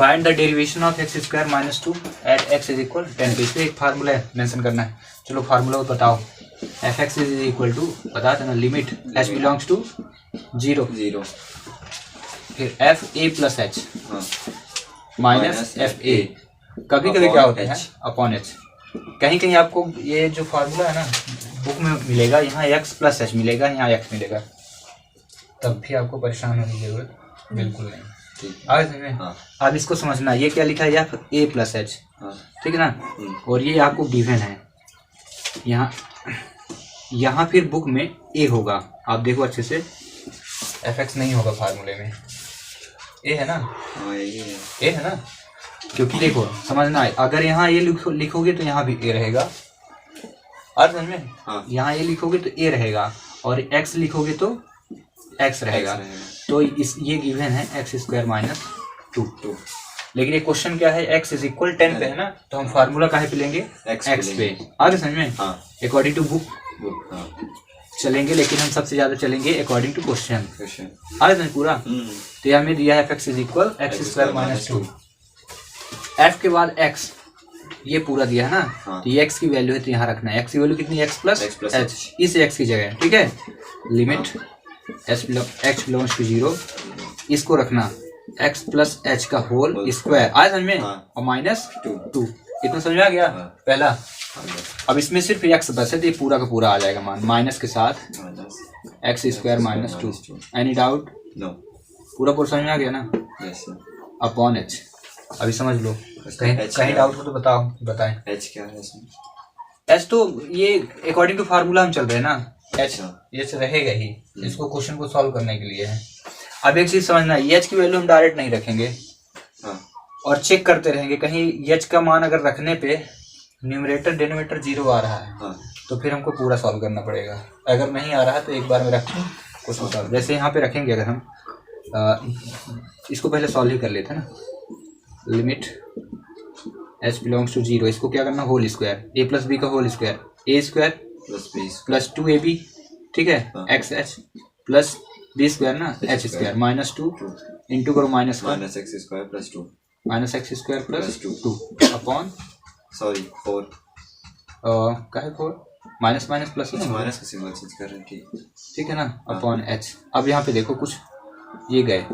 Find the derivation of X square minus 2 at X is equal 10। तो इसमें एक formula mention करना है। चलो फार्मूला बताओ। F x is equal to बता देना, लिमिट एच बिलोंग्स टू 0 फिर f a plus h minus f a. कभी कभी क्या होता है अपॉन एच। कहीं कहीं आपको ये जो फार्मूला है ना बुक में मिलेगा, यहाँ एक्स प्लस एच मिलेगा, यहाँ एक्स मिलेगा, तब भी आपको परेशान होने की जरूरत बिल्कुल नहीं। आगे समझ में? हाँ। अब इसको समझना, ये क्या लिखा है एफ ए प्लस एच, ठीक है ना, और ये आपको गिवन है। यहाँ फिर बुक में ए होगा, आप देखो अच्छे से, एफ एक्स नहीं होगा फार्मूले में, ए है ना, ए है ना, क्योंकि देखो समझना है, अगर यहाँ ये लिखोगे तो यहाँ भी ए रहेगा, और समझ में? हाँ। यहाँ ये लिखोगे तो ए रहेगा और एक्स लिखोगे तो एक्स रहेगा। तो ये गिवन है एक्स स्क्वायर माइनस 2। लेकिन ये क्वेश्चन क्या है, एक्स इज इक्वल 10 पे है ना, तो हम फार्मूला काहे पे लेंगे, एक्स पे। आगे समझ में? अकॉर्डिंग टू बुक चलेंगे, लेकिन हम सबसे ज्यादा चलेंगे अकॉर्डिंग टू क्वेश्चन। आगे समझ पूरा? तो यहाँ में दिया है F x is equal x square minus 2, F के बाद एक्स, ये पूरा दिया है ना, तो ये एक्स की वैल्यू है तो यहाँ रखना है। एक्स की वैल्यू कितनी, एक्स प्लस एच, इस एक्स की जगह, ठीक है। लिमिट एच बिलोंग्स टू 0, इसको रखना एक्स प्लस एच का होल स्क्वायर, आया समझ में, और माइनस 2। इतना समझ आ गया पहला। अब इसमें सिर्फ एक्स बस है तो ये पूरा का पूरा आ जाएगा मान, माइनस के साथ x square minus 2। Any doubt? पूरा पूरा समझ में आ गया ना? Upon H. अभी समझ लो, कहीं डाउट हो तो बताएं। एच क्या है इसमें? एच तो ये अकॉर्डिंग टू फार्मूला हम चल रहे हैं ना, एच रहेगा ही, इसको क्वेश्चन को सॉल्व करने के लिए है। अब एक चीज समझना, एच की वैल्यू हम डायरेक्ट नहीं रखेंगे और चेक करते रहेंगे, कहीं एच का मान अगर रखने पे न्यूमरेटर डिनोमिनेटर 0 आ रहा है तो फिर हमको पूरा सॉल्व करना पड़ेगा। अगर नहीं आ रहा है तो एक बार में रखें क्वेश्चन सॉल्व। जैसे यहाँ पे रखेंगे, अगर हम इसको पहले सॉल्व ही कर लेते हैं ना। लिमिट एच बिलोंग्स टू 0, इसको क्या करना, whole square, a plus b का whole square, a square plus 2ab, ठीक है, x h plus b square ना, एच स्क्वायर माइनस 2 इंटू करो minus x square plus 2 minus x square plus 2 upon 4 का है 4 माइनस माइनस प्लस माइनस का symbol change कर रहे हैं, ठीक है ना, अपॉन एच। अब यहाँ पे देखो कुछ ये गए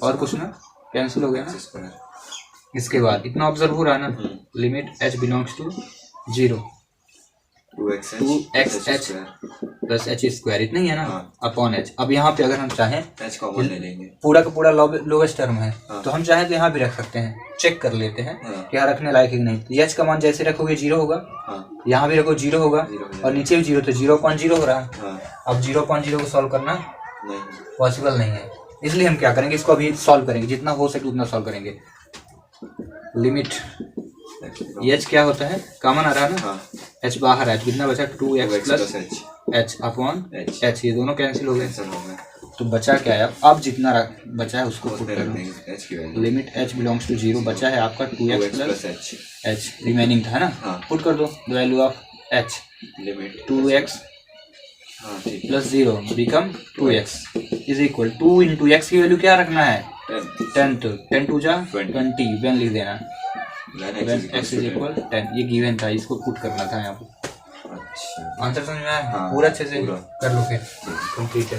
और कुछ ना कैंसिल हो गया ना। इसके बाद इतना ऑब्जर्व हो रहा है ना, limit h belongs to 0 2x h plus h square, इतना ही है ना, अपॉन एच। अब यहाँ पे अगर हम चाहें एच कॉमन ले लेंगे, पूरा का पूरा लोवेस्ट टर्म है, तो हम चाहें तो यहाँ भी रख सकते हैं, चेक कर लेते हैं कि यहाँ रखने लायक है कि नहीं। तो एच का मान जैसे रखोगे 0 होगा, यहाँ भी रखो 0 होगा, और नीचे भी 0, तो 0.0 हो रहा है। अब 0.0 को सॉल्व करना पॉसिबल नहीं है, इसलिए हम क्या करेंगे, इसको अभी सॉल्व करेंगे, जितना हो सके उतना सॉल्व करेंगे। लिमिट एच क्या होता है, कॉमन आ रहा है ना, एच बाहर है, कितना बचा, 2x plus H upon H, ये दोनों कैंसिल हो गए, तो बचा क्या है, अब जितना बचा है उसको पुट कर दो। लिमिट एच बिलोंग्स टू 0 बचा है आपका 2x प्लस एच, रिमेनिंग था ना, पुट कर दो the value of H, limit 2x plus 0 become 2x is equal 2 into x की वैल्यू क्या रखना है, 10, तो 10 टू जा 20, वन लिख देना, x इज इक्वल 10, ये गिवन था, इसको पुट करना था यहाँ पे। अच्छा आंसर समझ में आया? पूरा अच्छे से कर लो फिर, कंप्लीट है।